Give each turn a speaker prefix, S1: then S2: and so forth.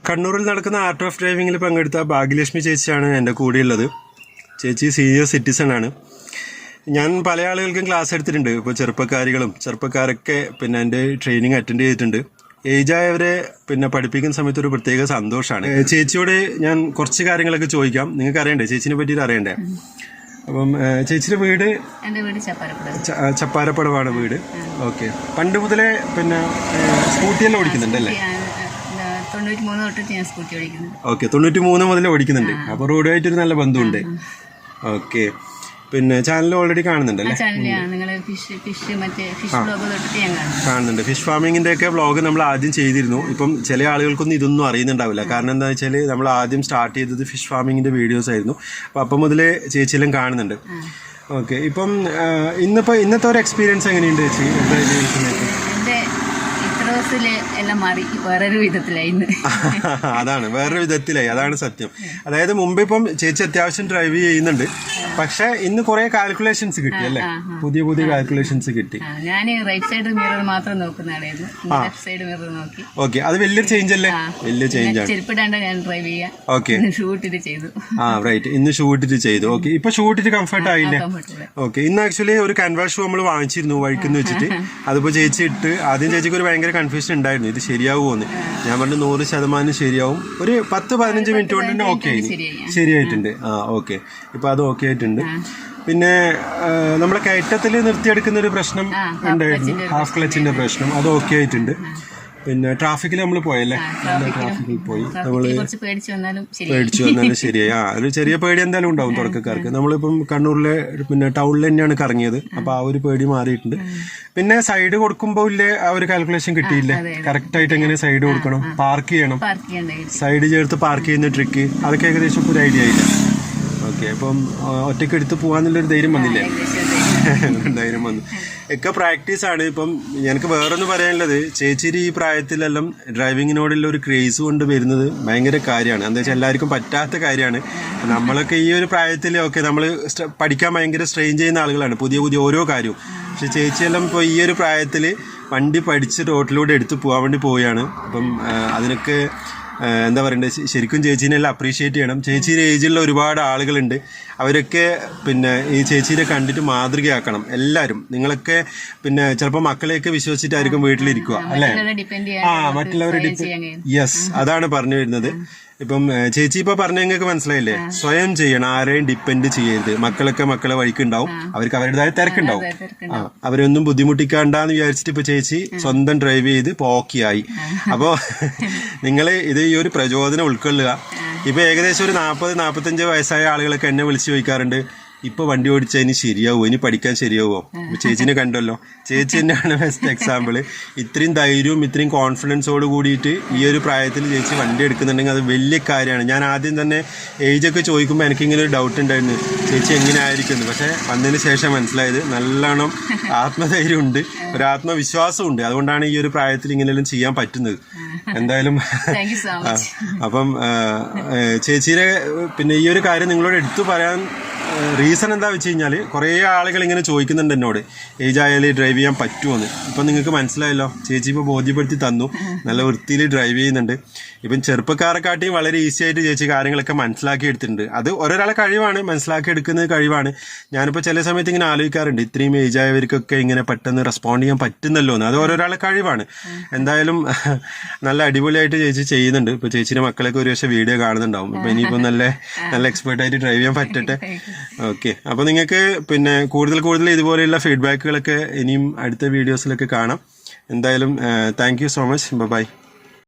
S1: കണ്ണൂരിൽ നടക്കുന്ന art of ഡ്രൈവിംഗിൽ പങ്കെടുത്ത ഭാഗ്യലക്ഷ്മി ചേച്ചിയാണ് എൻ്റെ കൂടെയുള്ളത്. ചേച്ചി സീനിയർ സിറ്റിസൺ ആണ്. ഞാൻ പല ആളുകൾക്കും ക്ലാസ് എടുത്തിട്ടുണ്ട്. ഇപ്പോൾ ചെറുപ്പക്കാരൊക്കെ പിന്നെ എൻ്റെ ട്രെയിനിങ് അറ്റൻഡ് ചെയ്തിട്ടുണ്ട്. ഏജായവരെ പിന്നെ പഠിപ്പിക്കുന്ന സമയത്ത് ഒരു പ്രത്യേക സന്തോഷമാണ്. ചേച്ചിയോട് ഞാൻ കുറച്ച് കാര്യങ്ങളൊക്കെ ചോദിക്കാം. നിങ്ങൾക്ക് അറിയണ്ടേ, ചേച്ചിനെ പറ്റിയിട്ട് അറിയണ്ടേ? അപ്പം ചേച്ചിയുടെ വീട് ചപ്പാരപ്പടവാണ് വീട്. ഓക്കെ. പണ്ട് മുതലേ പിന്നെ സ്കൂട്ടിയെല്ലാം ഓടിക്കുന്നുണ്ടല്ലേ? ഓക്കെ, 93 മുതൽ ഓടിക്കുന്നുണ്ട്. അപ്പോൾ റോഡുമായിട്ടൊരു നല്ല ബന്ധമുണ്ട്. ഓക്കെ. പിന്നെ ചാനൽ ഓൾറെഡി കാണുന്നുണ്ടല്ലേ? കാണുന്നുണ്ട്. ഫിഷ് ഫാമിങ്ങിന്റെ ഒക്കെ വ്ളോഗ് നമ്മൾ ആദ്യം ചെയ്തിരുന്നു. ഇപ്പം ചില ആളുകൾക്കൊന്നും ഇതൊന്നും അറിയുന്നുണ്ടാവില്ല. കാരണം എന്താ വെച്ചാൽ നമ്മൾ ആദ്യം സ്റ്റാർട്ട് ചെയ്തത് ഫിഷ് ഫാമിങ്ങിന്റെ വീഡിയോസ് ആയിരുന്നു. അപ്പം മുതലേ ചേച്ചിയെല്ലാം കാണുന്നുണ്ട്. ഓക്കെ. ഇപ്പം ഇന്നത്തെ ഒരു എക്സ്പീരിയൻസ് എങ്ങനെയുണ്ട് ചേച്ചി?
S2: എല്ലാം മാറി വേറൊരു വിധത്തിലായി.
S1: അതാണ് വേറൊരു വിധത്തിലായി, അതാണ് സത്യം. അതായത് മുമ്പ് ഇപ്പം ചേച്ചി അത്യാവശ്യം ഡ്രൈവ് ചെയ്യുന്നുണ്ട്, പക്ഷെ ഇന്ന് കുറെ കാൽക്കുലേഷൻസ് കിട്ടി അല്ലേ? പുതിയ കാൽക്കുലേഷൻസ് കിട്ടി.
S2: ഞാൻ റൈറ്റ് സൈഡ് മിറർ മാത്രം നോക്കുന്നതായിരുന്നു, ലെഫ്റ്റ് സൈഡ് മിറർ നോക്കി.
S1: ഓക്കെ, അത് വലിയൊരു ചേഞ്ച് അല്ലേ? വലിയ ചേഞ്ച് ആണ്.
S2: ചെരുപ്പിടാണ്ട് ഞാൻ ഡ്രൈവ് ചെയ്യാം.
S1: ഓക്കെ,
S2: ഷൂട്ടിട്ട് ചെയ്തു.
S1: റൈറ്റ്, ഇന്ന് ഷൂട്ടിട്ട് ചെയ്തു. ഓക്കെ, ഇപ്പൊ ഷൂട്ടിട്ട് കംഫർട്ട് ആയില്ലേ? ഓക്കെ. ഇന്ന് ആക്ച്വലി ഒരു ക്യാൻവാസ് ഷൂ നമ്മൾ വാങ്ങിച്ചിരുന്നു വഴിക്കെന്ന് വെച്ചിട്ട്. അതിപ്പോ ചേച്ചി ഇട്ട് ആദ്യം ചേച്ചിക്ക് ഒരു ഭയങ്കര കൺഫ്യൂഷൻ ഉണ്ടായിരുന്നു, ഇത് ശരിയാവുമോന്ന്. ഞാൻ പറഞ്ഞു 100% ശരിയാവും. ഒരു 10-15 മിനിറ്റ് കൊണ്ട് തന്നെ ഓക്കെ ശരിയായിട്ടുണ്ട്. ഓക്കെ, ഇപ്പൊ അത് ഓക്കെ ആയിട്ടുണ്ട്. പിന്നെ നമ്മളെ കയറ്റത്തിൽ നിർത്തിയെടുക്കുന്ന ഒരു പ്രശ്നം ഉണ്ടായിരുന്നു, ഹാഫ് ക്ലച്ചിന്റെ പ്രശ്നം, അത് ഓക്കെ ആയിട്ടുണ്ട്. പിന്നെ ട്രാഫിക്കിൽ നമ്മൾ പോയല്ലേ? ട്രാഫിക്കിൽ പോയി നമ്മള് പേടിച്ചു വന്നാലും ശരിയായി. ഒരു ചെറിയ പേടി എന്തായാലും ഉണ്ടാവും തുടക്കക്കാർക്ക്. നമ്മളിപ്പം കണ്ണൂരിലെ പിന്നെ ടൗണിൽ തന്നെയാണ് കറങ്ങിയത്. അപ്പൊ ആ ഒരു പേടി മാറിയിട്ടുണ്ട്. പിന്നെ സൈഡ് കൊടുക്കുമ്പോൾ ഇല്ലേ ആ ഒരു കാൽക്കുലേഷൻ കിട്ടിയില്ലേ? കറക്റ്റ് ആയിട്ട് എങ്ങനെ സൈഡ് കൊടുക്കണം, പാർക്ക് ചെയ്യണം, സൈഡ് ചേർത്ത് പാർക്ക് ചെയ്യുന്ന ട്രിക്ക്, അതൊക്കെ ഏകദേശം ഒരു ഐഡിയ ആയില്ലേ? ഓക്കെ. അപ്പം ഒറ്റയ്ക്ക് എടുത്ത് പോകാന്നുള്ളൊരു ധൈര്യം വന്നില്ലേ? ധൈര്യം വന്നു. ഒക്കെ പ്രാക്ടീസാണ്. ഇപ്പം എനിക്ക് വേറൊന്ന് പറയാനുള്ളത്, ചേച്ചിയുടെ ഈ പ്രായത്തിലെല്ലാം ഡ്രൈവിങ്ങിനോടുള്ള ഒരു ക്രേസ് കൊണ്ട് വരുന്നത് ഭയങ്കര കാര്യമാണ്. എന്താ വെച്ചാൽ എല്ലാവർക്കും പറ്റാത്ത കാര്യമാണ്. നമ്മളൊക്കെ ഈ ഒരു പ്രായത്തിൽ ഓക്കെ നമ്മൾ പഠിക്കാൻ ഭയങ്കര സ്ട്രെയിൻ ചെയ്യുന്ന ആളുകളാണ്, പുതിയ ഓരോ കാര്യവും. പക്ഷെ ചേച്ചിയെല്ലാം ഇപ്പോൾ ഈ ഒരു പ്രായത്തിൽ വണ്ടി പഠിച്ച് റോട്ടിലൂടെ എടുത്ത് പോകാൻ വേണ്ടി പോവുകയാണ്. അപ്പം അതിനൊക്കെ എന്താ പറയണ്ടേ, ശരിക്കും ചേച്ചീനെല്ലാം അപ്രീഷിയേറ്റ് ചെയ്യണം. ചേച്ചിയുടെ ഏജിലുള്ള ഒരുപാട് ആളുകളുണ്ട്, അവരൊക്കെ പിന്നെ ഈ ചേച്ചീനെ കണ്ടിട്ട് മാതൃകയാക്കണം എല്ലാവരും. നിങ്ങളൊക്കെ പിന്നെ ചിലപ്പോൾ മക്കളെയൊക്കെ വിശ്വസിച്ചിട്ടായിരിക്കും വീട്ടിലിരിക്കുക അല്ലേ? മറ്റുള്ളവരെ യെസ്, അതാണ് പറഞ്ഞു വരുന്നത്. ഇപ്പം ചേച്ചി ഇപ്പൊ പറഞ്ഞ നിങ്ങൾക്ക് മനസ്സിലായില്ലേ? സ്വയം ചെയ്യണം, ആരെയും ഡിപ്പെൻഡ് ചെയ്യരുത്. മക്കളെ വഴിക്കുണ്ടാവും, അവർക്ക് അവരുടേതായ തിരക്കുണ്ടാവും. അവരൊന്നും ബുദ്ധിമുട്ടിക്കാണ്ടെന്ന് വിചാരിച്ചിട്ട് ഇപ്പൊ ചേച്ചി സ്വന്തം ഡ്രൈവ് ചെയ്ത് പോക്കിയായി. അപ്പോ നിങ്ങൾ ഇത് ഈ ഒരു പ്രചോദനം ഉൾക്കൊള്ളുക. ഇപ്പൊ ഏകദേശം ഒരു 40-45 വയസ്സായ ആളുകളൊക്കെ എന്നെ വിളിച്ചു ചോദിക്കാറുണ്ട്, ഇപ്പൊ വണ്ടി ഓടിച്ചതിന് ശരിയാവോ, ഇനി പഠിക്കാൻ ശരിയാവോ? ചേച്ചിനെ കണ്ടല്ലോ, ചേച്ചി തന്നെയാണ് ബെസ്റ്റ് എക്സാമ്പിള്. ഇത്രയും ധൈര്യവും ഇത്രയും കോൺഫിഡൻസോട് കൂടിയിട്ട് ഈ ഒരു പ്രായത്തിൽ ചേച്ചി വണ്ടി എടുക്കുന്നുണ്ടെങ്കിൽ അത് വലിയ കാര്യമാണ്. ഞാൻ ആദ്യം തന്നെ ഏജൊക്കെ ചോദിക്കുമ്പോൾ എനിക്കിങ്ങനെ ഒരു ഡൗട്ട് ഉണ്ടായിരുന്നു, ചേച്ചി എങ്ങനെ ആയിരിക്കുന്നു. പക്ഷെ വന്നതിന് ശേഷം മനസ്സിലായത് നല്ലോണം ആത്മധൈര്യം ഉണ്ട്, ഒരു ആത്മവിശ്വാസം ഉണ്ട്. അതുകൊണ്ടാണ് ഈ ഒരു പ്രായത്തിൽ ഇങ്ങനെയെല്ലാം ചെയ്യാൻ പറ്റുന്നത്. എന്തായാലും അപ്പം ചേച്ചിയുടെ പിന്നെ ഈ ഒരു കാര്യം നിങ്ങളോട് എടുത്തു പറയാൻ റീസൺ എന്താ വെച്ച് കഴിഞ്ഞാൽ, കുറേ ആളുകൾ ഇങ്ങനെ ചോദിക്കുന്നുണ്ട് എന്നോട്, ഏജ് ആയാലും ഡ്രൈവ് ചെയ്യാൻ പറ്റുമോന്ന്. ഇപ്പം നിങ്ങൾക്ക് മനസ്സിലായല്ലോ, ചേച്ചി ഇപ്പോൾ ബോധ്യപ്പെടുത്തി തന്നു, നല്ല വൃത്തിയിൽ ഡ്രൈവ് ചെയ്യുന്നുണ്ട്. ഇപ്പം ചെറുപ്പക്കാരെക്കാട്ടിയും വളരെ ഈസി ആയിട്ട് ചേച്ചി കാര്യങ്ങളൊക്കെ മനസ്സിലാക്കി എടുത്തിട്ടുണ്ട്. അത് ഓരോരാളെ കഴിവാണ്, മനസ്സിലാക്കി എടുക്കുന്നത് കഴിവാണ്. ഞാനിപ്പോൾ ചില സമയത്ത് ഇങ്ങനെ ആലോചിക്കാറുണ്ട്, ഇത്രയും ഏജ് ആയവർക്കൊക്കെ ഇങ്ങനെ പെട്ടെന്ന് റെസ്പോണ്ട് ചെയ്യാൻ പറ്റുന്നല്ലോ എന്ന്. അത് ഓരോരാളെ കഴിവാണ്. എന്തായാലും നല്ല അടിപൊളിയായിട്ട് ചേച്ചി ചെയ്യുന്നുണ്ട്. ഇപ്പോൾ ചേച്ചിയുടെ മക്കളൊക്കെ ഒരു പക്ഷേ വീഡിയോ കാണുന്നുണ്ടാവും. ഇപ്പം ഇനിയിപ്പോൾ നല്ല എക്സ്പേർട്ടായിട്ട് ഡ്രൈവ് ചെയ്യാൻ പറ്റട്ടെ. ഓക്കെ. അപ്പോൾ നിങ്ങൾക്ക് പിന്നെ കൂടുതൽ ഇതുപോലെയുള്ള ഫീഡ്ബാക്കുകളൊക്കെ ഇനിയും അടുത്ത വീഡിയോസിലൊക്കെ കാണാം. എന്തായാലും thank you so much. By.